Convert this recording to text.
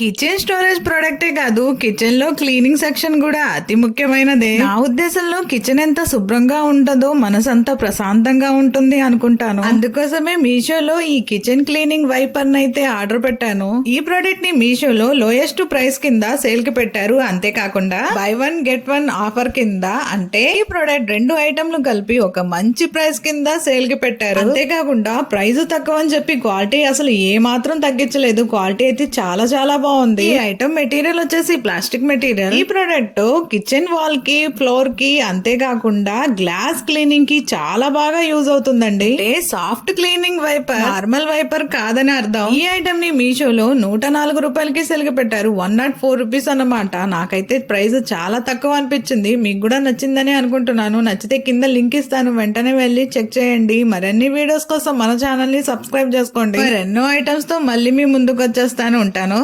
Kitchen storage ప్రోడక్టే కాదు, kitchen లో cleaning section కూడా అతి ముఖ్యమైనదే. నా ఉద్దేశంలో కిచెన్ ఎంత శుభ్రంగా ఉంటుందో మనసంతా ప్రశాంతంగా ఉంటుంది అనుకుంటాను. అందుకోసమే మీషోలో ఈ కిచెన్ క్లీనింగ్ వైపర్ అయితే ఆర్డర్ పెట్టాను. ఈ ప్రోడక్ట్ ని మీషోలో లోయెస్ట్ ప్రైస్ కింద సేల్ కి పెట్టారు. అంతేకాకుండా by one get one offer కింద, అంటే ఈ ప్రోడక్ట్ 2 ఐటమ్లు కలిపి ఒక మంచి ప్రైస్ కింద సేల్ కి పెట్టారు. అంతేకాకుండా ప్రైస్ తక్కువ అని చెప్పి క్వాలిటీ అసలు ఏ మాత్రం తగ్గించలేదు. క్వాలిటీ అయితే చాలా చాలా బాగుంది. ఈ ఐటమ్ మెటీరియల్ వచ్చేసి ప్లాస్టిక్ మెటీరియల్. ఈ ప్రోడక్ట్ కిచెన్ వాల్ కి, ఫ్లోర్ కి, అంతేకాకుండా గ్లాస్ క్లీనింగ్ కి చాలా బాగా యూజ్ అవుతుందండి. Soft cleaning wiper, normal wiper కాదని అర్థం. ఈ ఐటమ్ ని మీషోలో 104 రూపాయలకి సెలిగి పెట్టారు. 104 రూపీస్ అన్నమాట. నాకైతే ప్రైస్ చాలా తక్కువ అనిపించింది. మీకు కూడా నచ్చిందని అనుకుంటున్నాను. నచ్చితే కింద లింక్ ఇస్తాను, వెంటనే వెళ్ళి చెక్ చేయండి. మరిన్ని వీడియోస్ కోసం మన ఛానల్ ని సబ్స్క్రైబ్ చేసుకోండి. మరెన్నో ఐటమ్స్ తో మళ్ళీ మీ ముందుకు వచ్చేస్తాను. ఉంటాను.